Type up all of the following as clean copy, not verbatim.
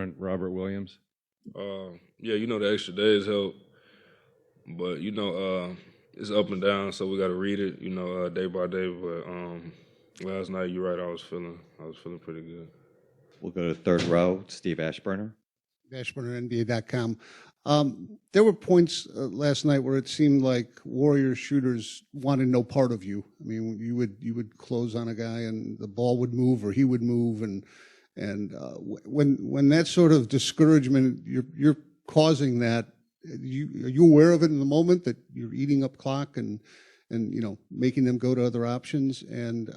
different, Robert Williams? Yeah, the extra days help, but it's up and down, so we got to read it, day by day. But last night, you're right, I was feeling pretty good. We'll go to third row, Steve Ashburner. NBA.com. There were points last night where it seemed like Warriors shooters wanted no part of you. I mean, you would close on a guy and the ball would move or he would move, and when that sort of discouragement you're causing that, are you aware of it in the moment that you're eating up clock and making them go to other options? And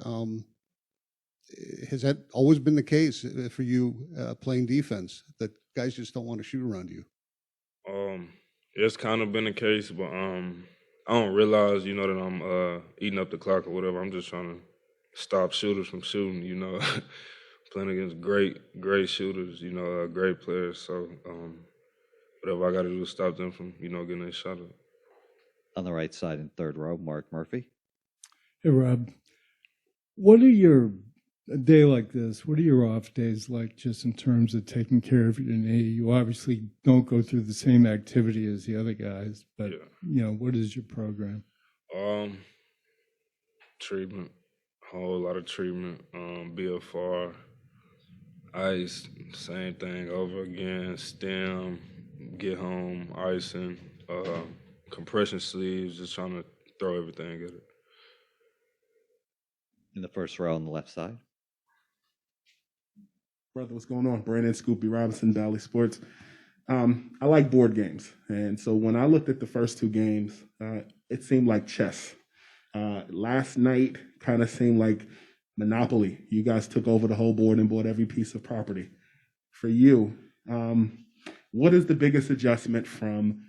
has that always been the case for you playing defense, that guys just don't want to shoot around you? It's kind of been the case, but I don't realize, that I'm eating up the clock or whatever. I'm just trying to stop shooters from shooting, playing against great shooters, great players. So whatever I got to do to stop them from, getting a shot up. On the right side in third row, Mark Murphy. Hey, Rob. What are a day like this, what are your off days like, just in terms of taking care of your knee? You obviously don't go through the same activity as the other guys, but what is your program? Treatment, a whole lot of treatment. BFR, ice, same thing over again. Stem, get home, icing, compression sleeves, just trying to throw everything at it. In the first row on the left side. Brother, what's going on? Brandon Scoopy Robinson, Valley Sports. I like board games. And so when I looked at the first two games, it seemed like chess. Last night kind of seemed like Monopoly. You guys took over the whole board and bought every piece of property. For you, what is the biggest adjustment from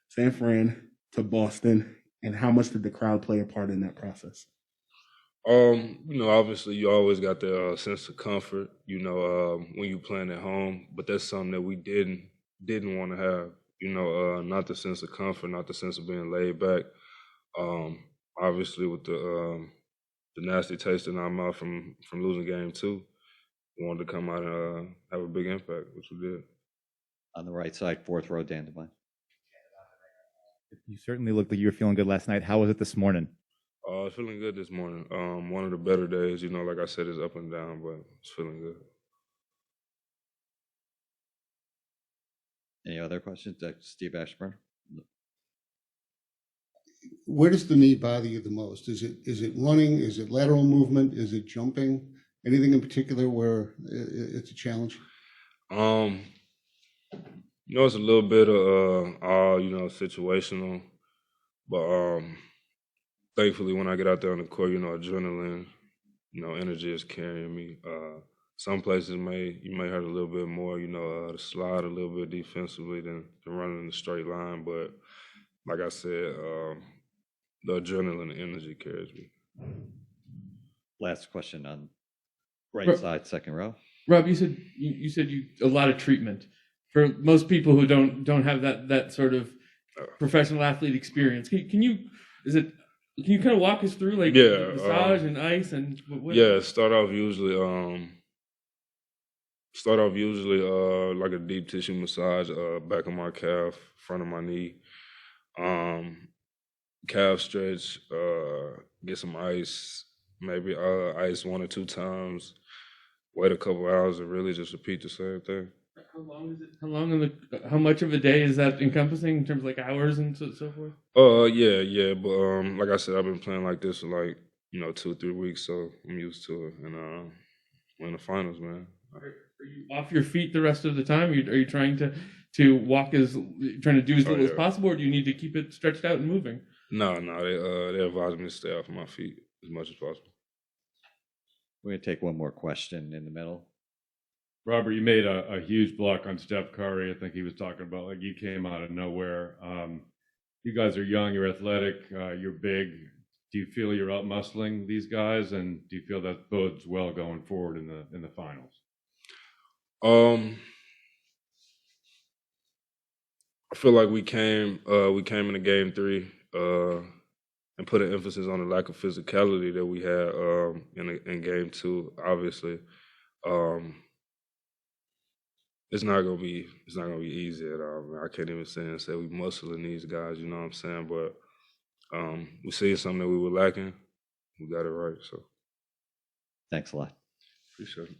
San Fran to Boston, and how much did the crowd play a part in that process? Obviously you always got the sense of comfort, when you playing at home, but that's something that we didn't want to have, not the sense of comfort, not the sense of being laid back. Obviously with the nasty taste in our mouth from losing game 2, we wanted to come out and have a big impact, which we did. On the right side, fourth row, Dan Devine. You certainly looked like you were feeling good last night. How was it this morning? Feeling good this morning. One of the better days, like I said, it's up and down, but it's feeling good. Any other questions? Steve Ashburn. Where does the knee bother you the most? Is it running? Is it lateral movement? Is it jumping? Anything in particular where it's a challenge? It's a little bit of all, situational, but thankfully, when I get out there on the court, adrenaline, energy is carrying me. Some places you may hurt a little bit more, to slide a little bit defensively than running in a straight line. But like I said, the adrenaline and energy carries me. Last question on right side, second row. Rob, you said a lot of treatment. For most people who don't have that sort of professional athlete experience, can you kind of walk us through massage and ice and what? Yeah, start off usually like a deep tissue massage, back of my calf, front of my knee, calf stretch, get some ice, maybe ice 1 or 2 times, wait a couple hours and really just repeat the same thing. How long is it? How much of a day is that encompassing in terms of hours and so forth? Yeah, but like I said, I've been playing like this for 2-3 weeks, so I'm used to it, and we're in the finals, man. Are you off your feet the rest of the time? Are you trying to walk trying to do as little as possible, or do you need to keep it stretched out and moving? No, they advise me to stay off my feet as much as possible. We're gonna take one more question in the middle. Robert, you made a huge block on Steph Curry. I think he was talking about you came out of nowhere. You guys are young, you're athletic, you're big. Do you feel you're out muscling these guys, and do you feel that bodes well going forward in the finals? I feel like we came into game 3 and put an emphasis on the lack of physicality that we had in game 2. Obviously, it's not gonna be easy at all, man. I can't even say we muscling these guys, you know what I'm saying? But we see something that we were lacking. We got it right, so Thanks a lot. appreciate it.